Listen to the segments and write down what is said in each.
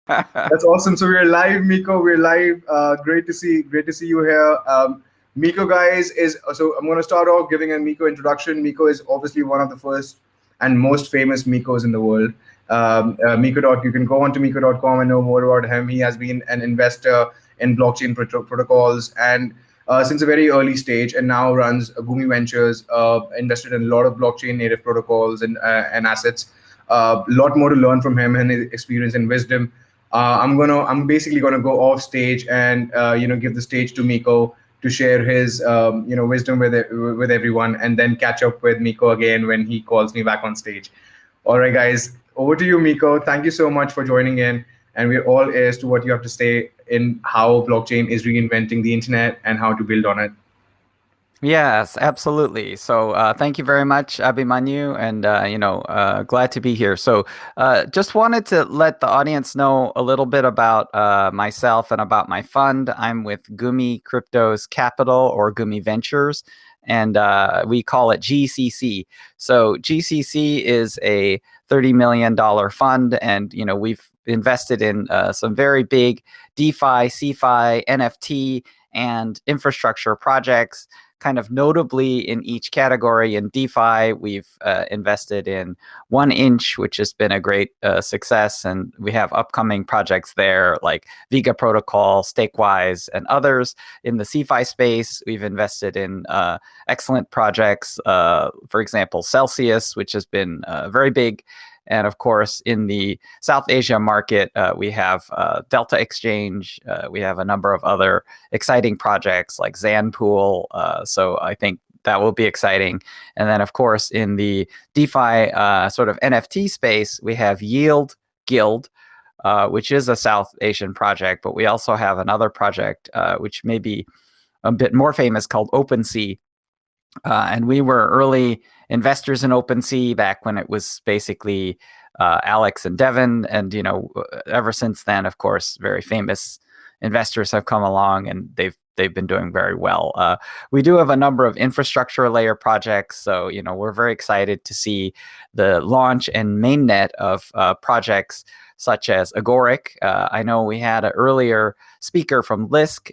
That's awesome. So we're live, Miko. We're live. Great to see you here. Miko, guys, is so. I'm going to start off giving a Miko introduction. Miko is obviously one of the first and most famous Mikos in the world. You can go on to Miko.com and know more about him. He has been an investor in blockchain protocols and since a very early stage, and now runs Gumi Ventures. Invested in a lot of blockchain native protocols and assets. A lot more to learn from him and his experience and wisdom. I'm basically gonna go off stage and give the stage to Miko to share his wisdom with everyone, and then catch up with Miko again when he calls me back on stage. All right, guys, over to you, Miko. Thank you so much for joining in, and we're all ears to what you have to say in how blockchain is reinventing the internet and how to build on it. Yes, absolutely. So, thank you very much, Abhimanyu, and glad to be here. So, just wanted to let the audience know a little bit about myself and about my fund. I'm with Gumi Crypto's Capital or Gumi Ventures, and we call it GCC. So, GCC is a $30 million fund, and we've invested in some very big DeFi, CeFi, NFT, and infrastructure projects kind of notably in each category. In DeFi, we've invested in 1inch, which has been a great success. And we have upcoming projects there like Vega Protocol, Stakewise, and others. In the CeFi space, we've invested in excellent projects. For example, Celsius, which has been very big. And of course, in the South Asia market, we have Delta Exchange. We have a number of other exciting projects like Zanpool. So I think that will be exciting. And then, of course, in the DeFi sort of NFT space, we have Yield Guild, which is a South Asian project. But we also have another project, which may be a bit more famous, called OpenSea. And we were early investors in OpenSea back when it was basically Alex and Devin. And, ever since then, of course, very famous investors have come along and they've been doing very well. We do have a number of infrastructure layer projects. So, we're very excited to see the launch and mainnet of projects such as Agoric. I know we had an earlier speaker from Lisk.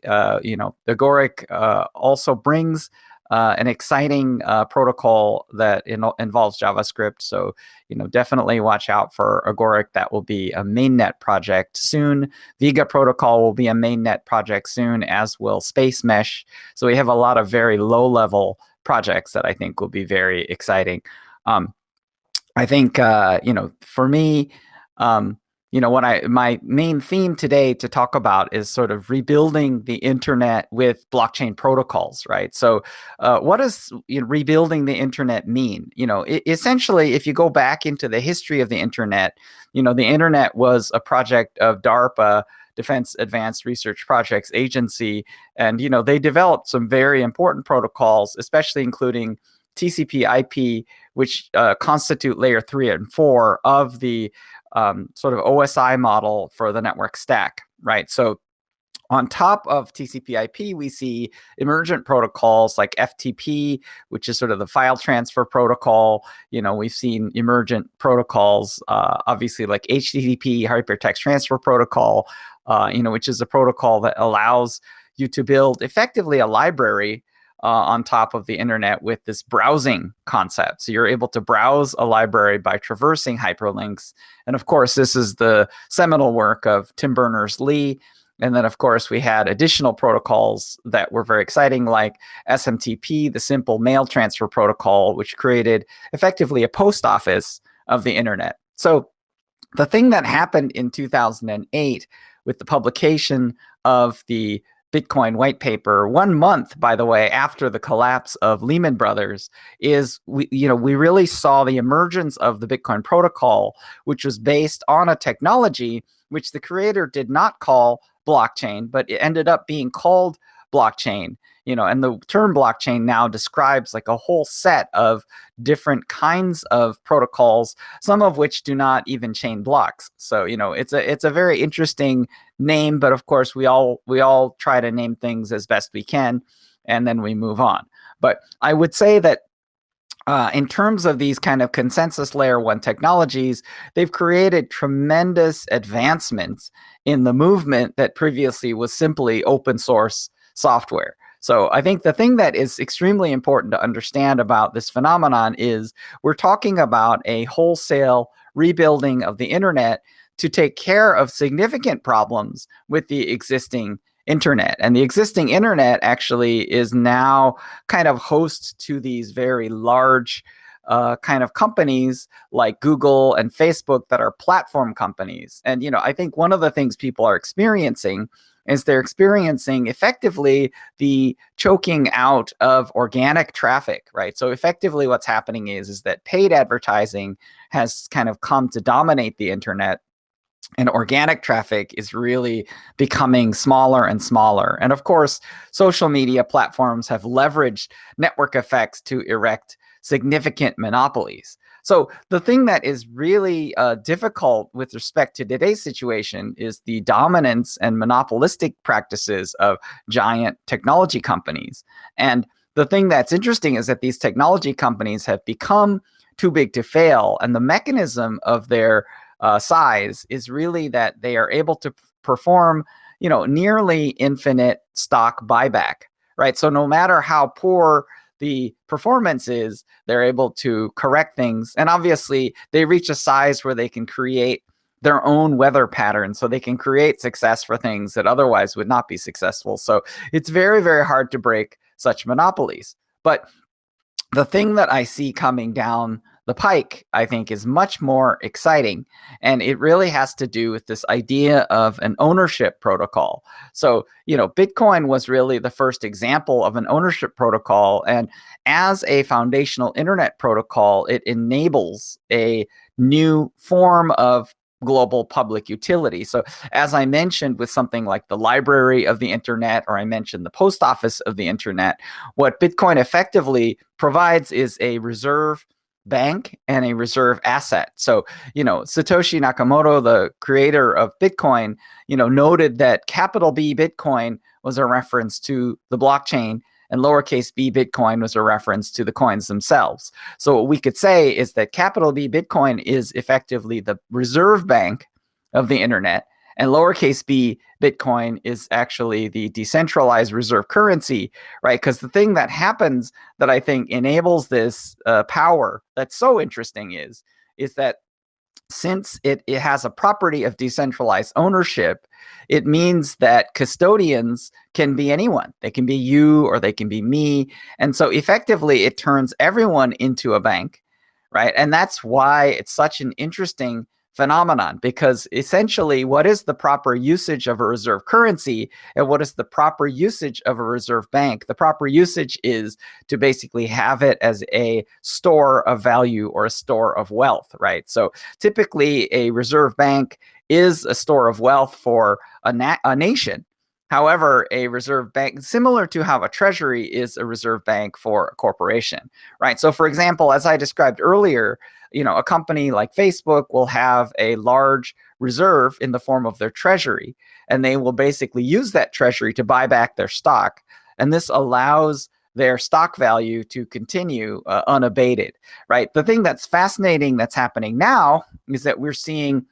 Agoric also brings an exciting protocol that involves JavaScript. So, definitely watch out for Agoric. That will be a mainnet project soon. Vega Protocol will be a mainnet project soon, as will Space Mesh. So we have a lot of very low-level projects that I think will be very exciting. I think, for me, my main theme today to talk about is sort of rebuilding the internet with blockchain protocols, right? So, what does rebuilding the internet mean? Essentially, if you go back into the history of the internet, the internet was a project of DARPA, Defense Advanced Research Projects Agency, and they developed some very important protocols, especially including TCP/IP, which constitute layer 3 and 4 of the sort of OSI model for the network stack, right? So on top of TCP/IP, we see emergent protocols like FTP, which is sort of the file transfer protocol. We've seen emergent protocols, obviously like HTTP, Hypertext Transfer Protocol, which is a protocol that allows you to build effectively a library on top of the internet with this browsing concept. So you're able to browse a library by traversing hyperlinks. And of course, this is the seminal work of Tim Berners-Lee. And then, of course, we had additional protocols that were very exciting, like SMTP, the Simple Mail Transfer Protocol, which created effectively a post office of the internet. So the thing that happened in 2008 with the publication of the Bitcoin white paper 1 month, by the way, after the collapse of Lehman Brothers, is we really saw the emergence of the Bitcoin protocol, which was based on a technology which the creator did not call blockchain, but it ended up being called blockchain. And the term blockchain now describes like a whole set of different kinds of protocols, some of which do not even chain blocks. So, it's a very interesting name, but of course we all try to name things as best we can, and then we move on. But I would say that in terms of these kind of consensus layer one technologies, they've created tremendous advancements in the movement that previously was simply open source software. So I think the thing that is extremely important to understand about this phenomenon is we're talking about a wholesale rebuilding of the internet to take care of significant problems with the existing internet. And the existing internet actually is now kind of host to these very large kind of companies like Google and Facebook that are platform companies. And, I think one of the things people are experiencing is they're experiencing effectively the choking out of organic traffic, right? So effectively what's happening is that paid advertising has kind of come to dominate the internet, and organic traffic is really becoming smaller and smaller. And of course, social media platforms have leveraged network effects to erect significant monopolies. So the thing that is really difficult with respect to today's situation is the dominance and monopolistic practices of giant technology companies. And the thing that's interesting is that these technology companies have become too big to fail, and the mechanism of their size is really that they are able to perform, nearly infinite stock buyback, right? So no matter how poor the performance is, they're able to correct things. And obviously, they reach a size where they can create their own weather pattern, so they can create success for things that otherwise would not be successful. So it's very, very hard to break such monopolies. But the thing that I see coming down the pike, I think, is much more exciting. And it really has to do with this idea of an ownership protocol. So, Bitcoin was really the first example of an ownership protocol. And as a foundational internet protocol, it enables a new form of global public utility. So as I mentioned with something like the library of the internet, or I mentioned the post office of the internet, what Bitcoin effectively provides is a reserve bank and a reserve asset. So, Satoshi Nakamoto, the creator of Bitcoin, noted that capital B Bitcoin was a reference to the blockchain, and lowercase b Bitcoin was a reference to the coins themselves. So what we could say is that capital B Bitcoin is effectively the reserve bank of the internet, and lowercase b Bitcoin is actually the decentralized reserve currency, right? Because the thing that happens that I think enables this power that's so interesting is that since it has a property of decentralized ownership, it means that custodians can be anyone. They can be you or they can be me. And so effectively, it turns everyone into a bank, right? And that's why it's such an interesting phenomenon, because essentially, what is the proper usage of a reserve currency and what is the proper usage of a reserve bank? The proper usage is to basically have it as a store of value or a store of wealth, right? So typically, a reserve bank is a store of wealth for a nation. However, a reserve bank, similar to how a treasury is a reserve bank for a corporation, right? So, for example, as I described earlier, a company like Facebook will have a large reserve in the form of their treasury, and they will basically use that treasury to buy back their stock. And this allows their stock value to continue unabated, right? The thing that's fascinating that's happening now is that we're seeing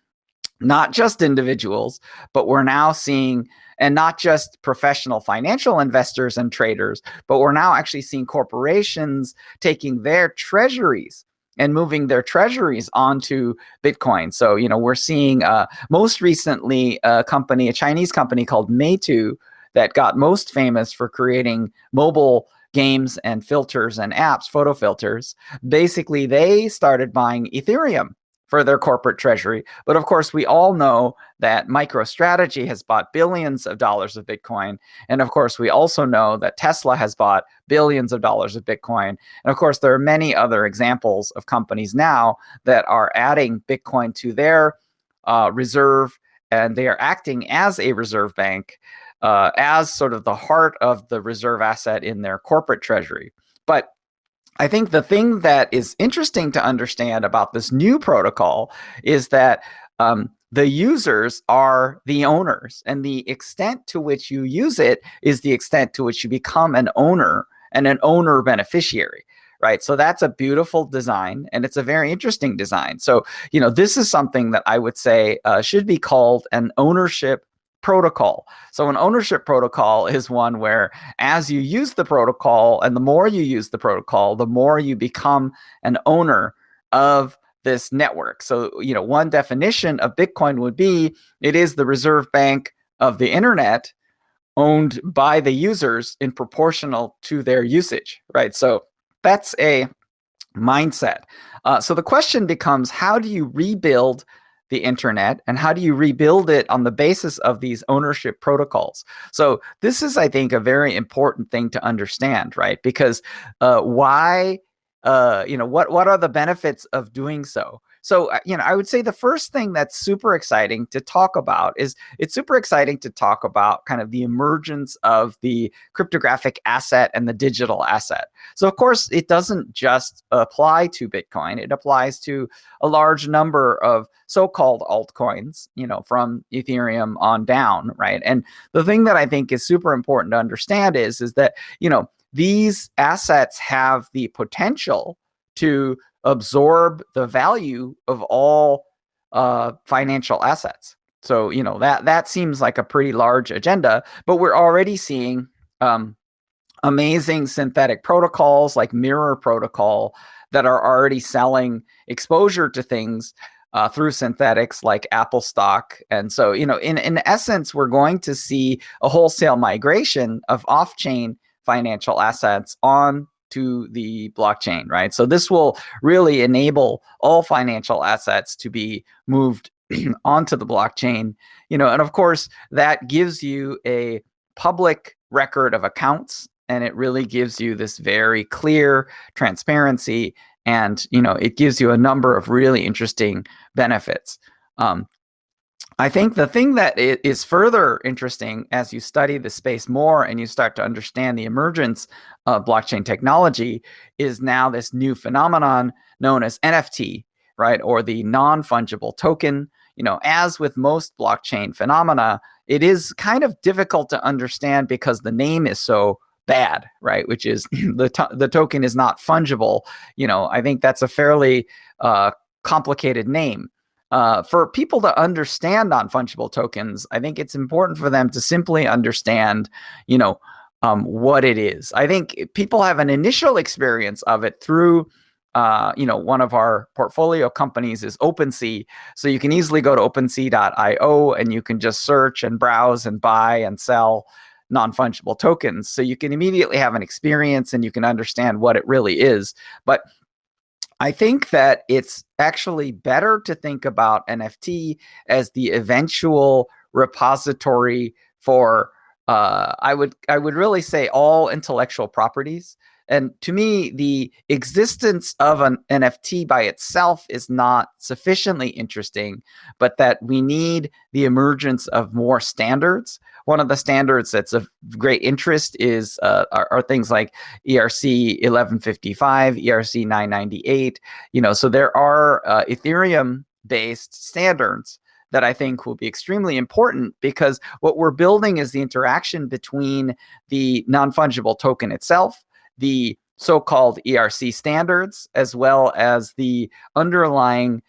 not just individuals, but we're now seeing, and not just professional financial investors and traders, but we're now actually seeing corporations taking their treasuries and moving their treasuries onto Bitcoin. So, we're seeing most recently a Chinese company called Meitu, that got most famous for creating mobile games and filters and apps, photo filters. Basically, they started buying Ethereum for their corporate treasury. But of course, we all know that MicroStrategy has bought billions of dollars of Bitcoin. And of course, we also know that Tesla has bought billions of dollars of Bitcoin. And of course, there are many other examples of companies now that are adding Bitcoin to their reserve, and they are acting as a reserve bank, as sort of the heart of the reserve asset in their corporate treasury. But I think the thing that is interesting to understand about this new protocol is that the users are the owners, and the extent to which you use it is the extent to which you become an owner and an owner beneficiary, right? So that's a beautiful design, and it's a very interesting design. So, this is something that I would say should be called an ownership protocol. So an ownership protocol is one where, as you use the protocol and the more you use the protocol, the more you become an owner of this network. So, one definition of Bitcoin would be it is the reserve bank of the internet, owned by the users in proportional to their usage, right? So that's a mindset. So the question becomes, how do you rebuild the internet, and how do you rebuild it on the basis of these ownership protocols? So this is, I think, a very important thing to understand, right? Because why? What are the benefits of doing so? So, I would say the first thing that's super exciting to talk about is it's super exciting to talk about kind of the emergence of the cryptographic asset and the digital asset. So, of course, it doesn't just apply to Bitcoin. It applies to a large number of so-called altcoins, from Ethereum on down, right? And the thing that I think is super important to understand is that, these assets have the potential to absorb the value of all financial assets. So, that seems like a pretty large agenda, but we're already seeing amazing synthetic protocols like Mirror Protocol that are already selling exposure to things through synthetics like Apple stock. And so, in essence, we're going to see a wholesale migration of off-chain financial assets on to the blockchain, right? So this will really enable all financial assets to be moved onto the blockchain, and of course that gives you a public record of accounts, and it really gives you this very clear transparency, and it gives you a number of really interesting benefits. I think the thing that is further interesting as you study the space more and you start to understand the emergence of blockchain technology is now this new phenomenon known as NFT, right? Or the non-fungible token. As with most blockchain phenomena, it is kind of difficult to understand because the name is so bad, right? Which is the token is not fungible. I think that's a fairly complicated name. For people to understand non-fungible tokens, I think it's important for them to simply understand, what it is. I think people have an initial experience of it through, one of our portfolio companies is OpenSea. So you can easily go to OpenSea.io and you can just search and browse and buy and sell non-fungible tokens. So you can immediately have an experience and you can understand what it really is. But I think that it's actually better to think about NFT as the eventual repository for I would really say all intellectual properties. And to me, the existence of an NFT by itself is not sufficiently interesting, but that we need the emergence of more standards. One of the standards that's of great interest is are things like ERC 1155, ERC 998. So there are Ethereum-based standards that I think will be extremely important, because what we're building is the interaction between the non-fungible token itself, the so-called ERC standards, as well as the underlying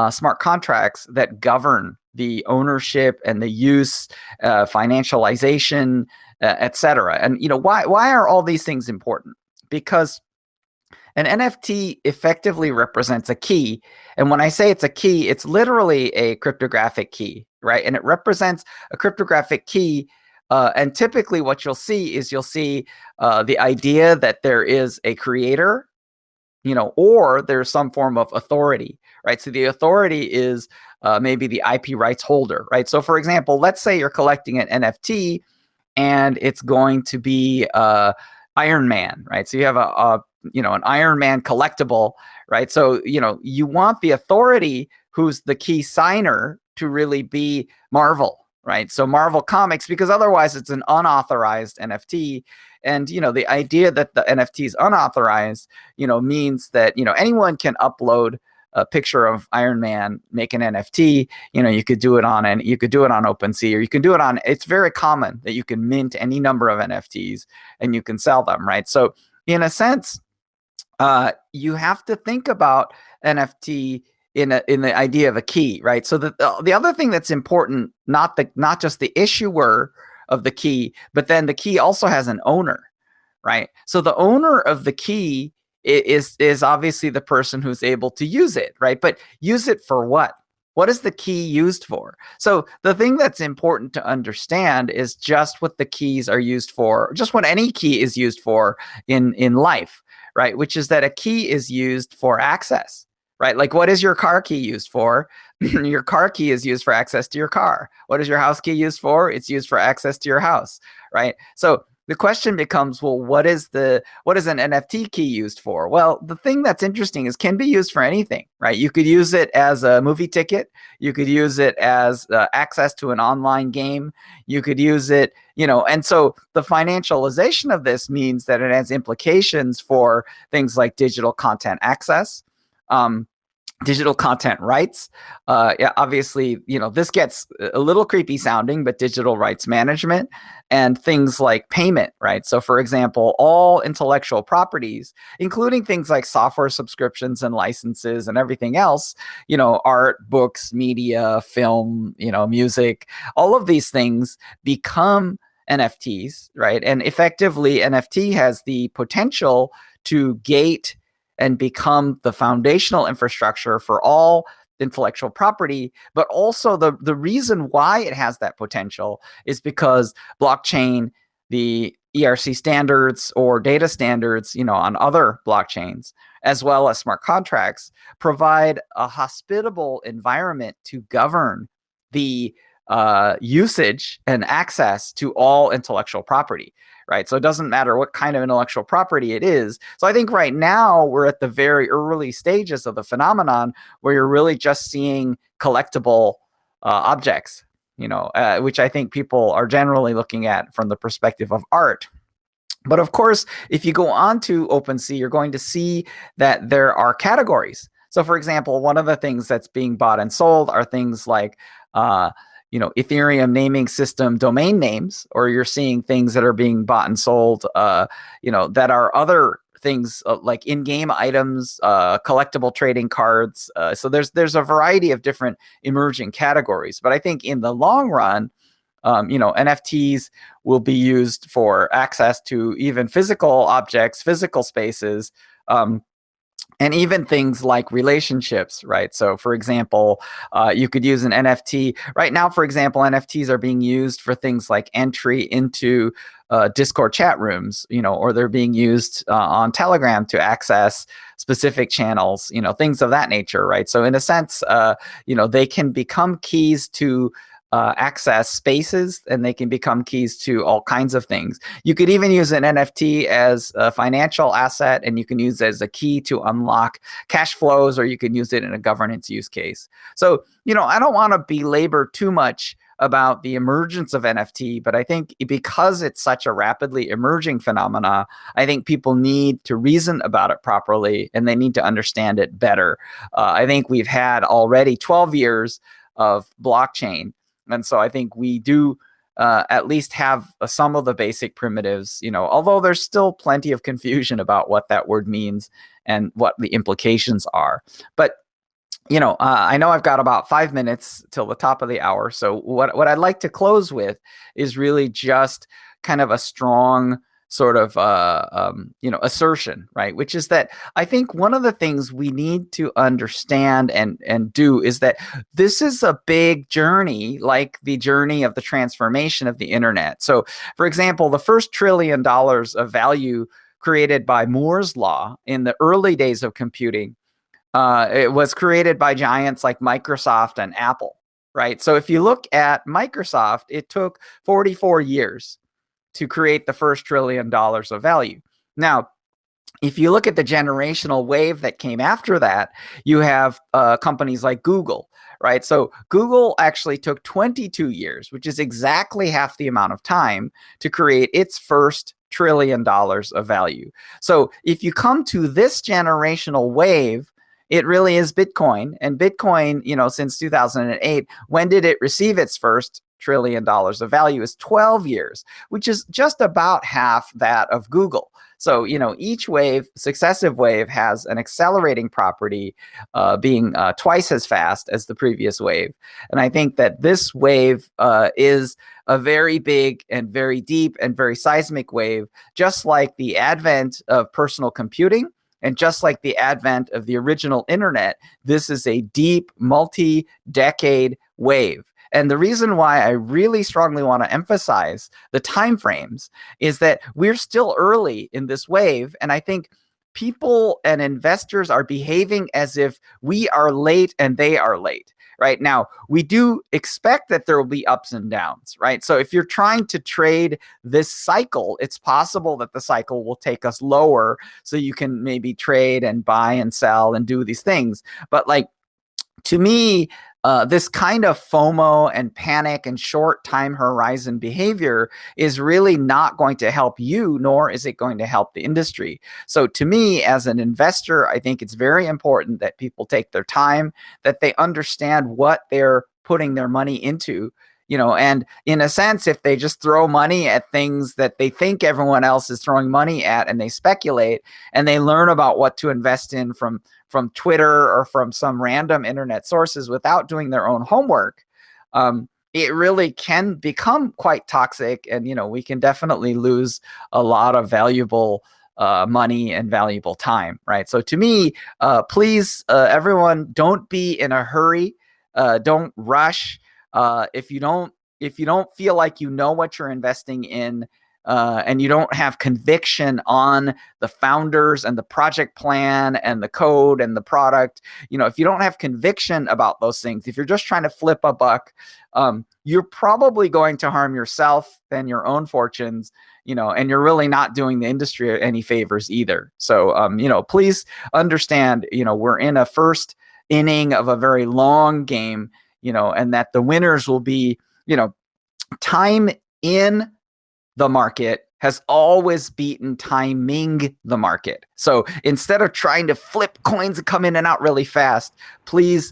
smart contracts that govern the ownership and the use, financialization, etc. And why are all these things important? Because an NFT effectively represents a key. And when I say it's a key, it's literally a cryptographic key, right? And it represents a cryptographic key. And typically what you'll see is the idea that there is a creator, or there's some form of authority, right? So the authority is maybe the IP rights holder, right? So for example, let's say you're collecting an NFT and it's going to be Iron Man, right? So you have an Iron Man collectible, right? So you want the authority, who's the key signer, to really be Marvel, right? So Marvel Comics, because otherwise it's an unauthorized NFT. And the idea that the NFT is unauthorized, means that anyone can upload a picture of Iron Man, make an NFT. You could do it on OpenSea, or you can do it on. It's very common that you can mint any number of NFTs and you can sell them, right? So in a sense, you have to think about NFT in the idea of a key, right? So the other thing that's important, not just the issuer of the key, but then the key also has an owner, right? So the owner of the key is obviously the person who's able to use it, right? But use it for what? What is the key used for? So the thing that's important to understand is just what the keys are used for, just what any key is used for in life, right? Which is that a key is used for access, right? Like, what is your car key used for? Your car key is used for access to your car. What is your house key used for? It's used for access to your house, right? So the question becomes, well, what is an NFT key used for? Well, the thing that's interesting is can be used for anything, right? You could use it as a movie ticket. You could use it as access to an online game. You could use it, and so the financialization of this means that it has implications for things like digital content access. Digital content rights. Yeah, obviously, this gets a little creepy sounding, but digital rights management and things like payment, right? So, for example, all intellectual properties, including things like software subscriptions and licenses and everything else, art, books, media, film, music, all of these things become NFTs, right? And effectively, NFT has the potential to gate and become the foundational infrastructure for all intellectual property. But also the reason why it has that potential is because blockchain, the ERC standards or data standards, on other blockchains, as well as smart contracts, provide a hospitable environment to govern the usage and access to all intellectual property, right? So it doesn't matter what kind of intellectual property it is. So I think right now we're at the very early stages of the phenomenon where you're really just seeing collectible objects, which I think people are generally looking at from the perspective of art. But of course, if you go on to OpenSea, you're going to see that there are categories. So for example, one of the things that's being bought and sold are things like Ethereum naming system domain names, or you're seeing things that are being bought and sold, that are other things like in-game items, collectible trading cards. So there's a variety of different emerging categories. But I think in the long run, NFTs will be used for access to even physical objects, physical spaces, and even things like relationships, right? So, for example, you could use an NFT. Right now, for example, NFTs are being used for things like entry into Discord chat rooms, or they're being used on Telegram to access specific channels, things of that nature, right? So, in a sense, they can become keys to access spaces, and they can become keys to all kinds of things. You could even use an NFT as a financial asset, and you can use it as a key to unlock cash flows, or you can use it in a governance use case. So, I don't want to belabor too much about the emergence of NFT, but I think because it's such a rapidly emerging phenomena, I think people need to reason about it properly, and they need to understand it better. I think we've had already 12 years of blockchain. And so I think we do at least have some of the basic primitives, although there's still plenty of confusion about what that word means and what the implications are. But, I know I've got about 5 minutes till the top of the hour. So what I'd like to close with is really just kind of a strong sort of assertion, right? Which is that I think one of the things we need to understand and do is that this is a big journey, like the journey of the transformation of the internet. So, for example, the first $1 trillion of value created by Moore's law in the early days of computing, it was created by giants like Microsoft and Apple, right? So if you look at Microsoft, it took 44 years to create the first $1 trillion of value. Now, if you look at the generational wave that came after that, you have companies like Google, right? So Google actually took 22 years, which is exactly half the amount of time to create its first $1 trillion of value. So if you come to this generational wave, it really is Bitcoin. And Bitcoin, since 2008, when did it receive its first trillion. The value is 12 years, which is just about half that of Google. So, each successive wave has an accelerating property being twice as fast as the previous wave. And I think that this wave is a very big and very deep and very seismic wave, just like the advent of personal computing. And just like the advent of the original internet, this is a deep, multi-decade wave. And the reason why I really strongly want to emphasize the timeframes is that we're still early in this wave. And I think people and investors are behaving as if we are late and they are late. Right now, we do expect that there will be ups and downs, right? So if you're trying to trade this cycle, it's possible that the cycle will take us lower so you can maybe trade and buy and sell and do these things. But to me, this kind of FOMO and panic and short time horizon behavior is really not going to help you, nor is it going to help the industry. So to me, as an investor, I think it's very important that people take their time, that they understand what they're putting their money into. And in a sense, if they just throw money at things that they think everyone else is throwing money at and they speculate and they learn about what to invest in from Twitter or from some random internet sources without doing their own homework, it really can become quite toxic. And, we can definitely lose a lot of valuable money and valuable time, right? So to me, please, everyone, don't be in a hurry. Don't rush. If you don't feel like you know what you're investing in, and you don't have conviction on the founders and the project plan and the code and the product, if you don't have conviction about those things, if you're just trying to flip a buck, you're probably going to harm yourself and your own fortunes, and you're really not doing the industry any favors either. So, please understand, we're in a first inning of a very long game, and that the winners will be, time in the market has always beaten timing the market. So instead of trying to flip coins and come in and out really fast, please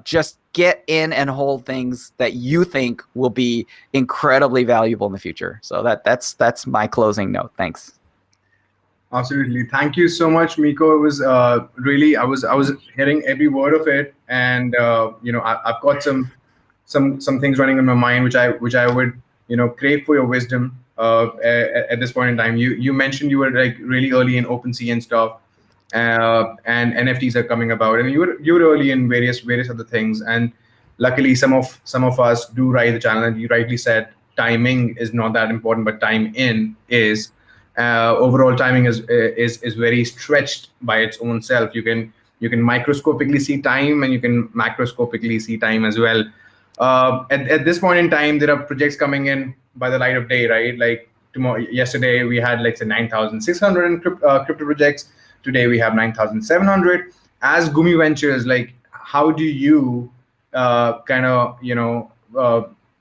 just get in and hold things that you think will be incredibly valuable in the future. So that's my closing note. Thanks. Absolutely. Thank you so much, Miko. It was really, I was hearing every word of it, and I've got some things running in my mind which I would crave for your wisdom at this point in time. You mentioned you were like really early in OpenSea and stuff, and NFTs are coming about, and you were early in various other things, and luckily some of us do ride the channel. And you rightly said timing is not that important, but time in is. Overall timing is very stretched by its own self. You can microscopically see time, and you can macroscopically see time as well. At this point in time, there are projects coming in by the light of day, right? Like yesterday we had like say 9,600 crypto projects. Today we have 9,700. As Gumi Ventures, like how do you kind of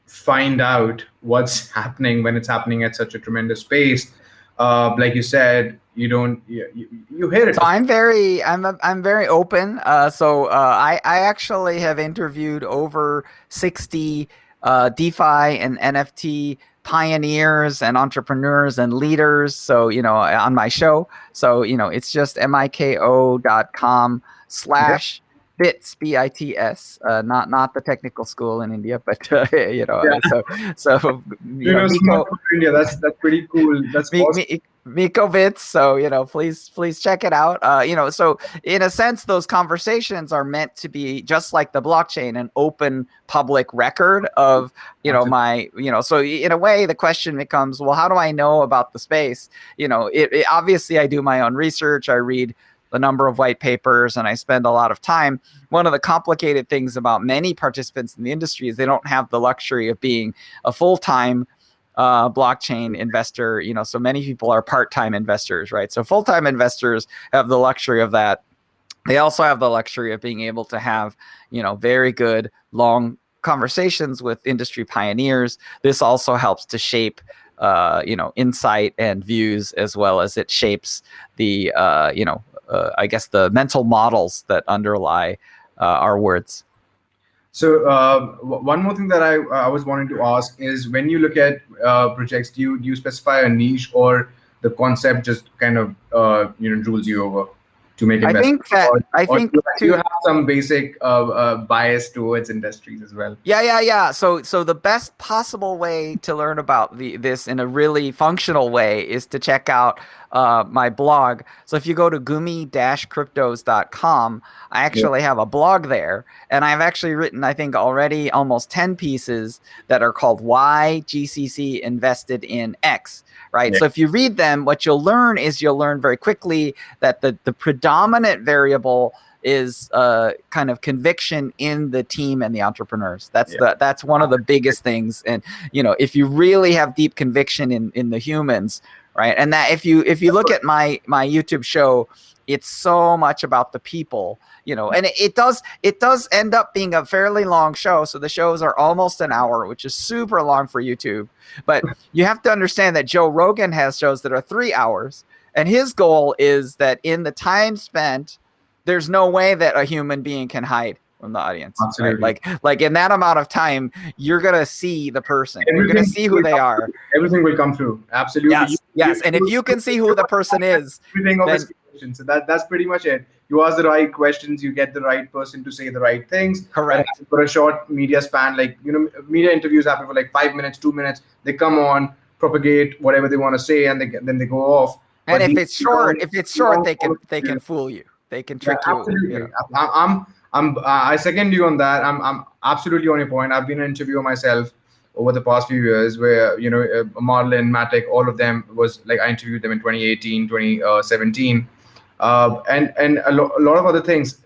find out what's happening when it's happening at such a tremendous pace? Like you said, you hear it. So I'm very open. I actually have interviewed over 60 DeFi and NFT pioneers and entrepreneurs and leaders. So, on my show. So, it's just miko.com/bits, BITS, not the technical school in India, but Yeah. so Miko India. That's pretty cool. That's awesome. Miko Bits. So, please check it out. So in a sense, those conversations are meant to be just like the blockchain, an open public record of, so in a way, the question becomes, well, how do I know about the space? Obviously I do my own research. I read the number of white papers, and I spend a lot of time. One of the complicated things about many participants in the industry is they don't have the luxury of being a full-time blockchain investor. So many people are part-time investors, right? So full-time investors have the luxury of that. They also have the luxury of being able to have, very good long conversations with industry pioneers. This also helps to shape insight and views, as well as it shapes the I guess the mental models that underlie our words. So one more thing that I was wanting to ask is when you look at projects, do you specify a niche, or the concept just kind of rules you over to make I investments, think that I or think do you to have some basic bias towards industries as well? Yeah. So the best possible way to learn about this in a really functional way is to check out my blog. So if you go to gumi-cryptos.com, I Yeah, actually have a blog there, and I've actually written, I think, already almost 10 pieces that are called Why GCC Invested in X, right? yeah, So if you read them, what you'll learn very quickly that the predominant variable is kind of conviction in the team and the entrepreneurs. yeah. That's one of the biggest things. And if you really have deep conviction in the humans, right? And that if you look at my YouTube show, it's so much about the people, and it does end up being a fairly long show. So the shows are almost an hour, which is super long for YouTube. But you have to understand that Joe Rogan has shows that are 3 hours, and his goal is that in the time spent, there's no way that a human being can hide from the audience, right? Absolutely. Like in that amount of time, you're gonna see the person. You're gonna Everything see who will they come are. through. Everything will come through. Absolutely. Yes. And if you can see who the person is, Everything of his then questions. So that's pretty much it. You ask the right questions, you get the right person to say the right things. But correct. for a short media span, like media interviews happen for like 5 minutes, 2 minutes. They come on, propagate whatever they want to say, and then they go off. And But if these it's short, long they can form they can interviews, fool you. They can yeah, trick you. absolutely. I second you on that. I'm absolutely on your point. I've been an interviewer myself over the past few years, where Marlon, Matic, all of them was like I interviewed them in 2018, 2017, and a lot of other things.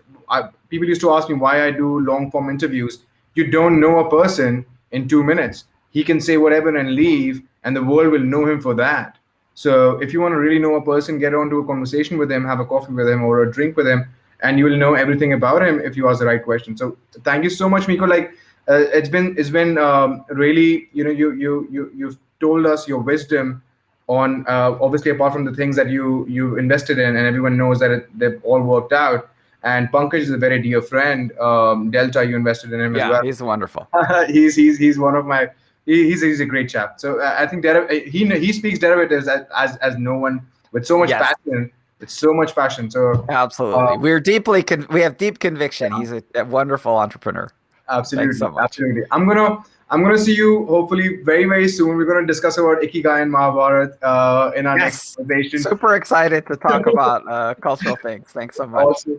People used to ask me why I do long form interviews. You don't know a person in 2 minutes. He can say whatever and leave, and the world will know him for that. So if you want to really know a person, get onto a conversation with him, have a coffee with him or a drink with him, and you will know everything about him if you ask the right question. So thank you so much, Miko. Like it's been really you've told us your wisdom on obviously apart from the things that you invested in, and everyone knows that they've all worked out. And Pankaj is a very dear friend. Delta, you invested in him as Yeah, well. he's wonderful. He's one of my he's a great chap. So I think he speaks derivatives as no one, with so much Yes, passion, with so much passion. So absolutely. uh, We have deep conviction. He's a wonderful entrepreneur. Thanks absolutely, so much. absolutely. I'm gonna see you hopefully very very soon. We're gonna discuss about Ikigai and Mahabharat in our next Yes, conversation. super excited to talk about cultural things. Thanks so much. Also,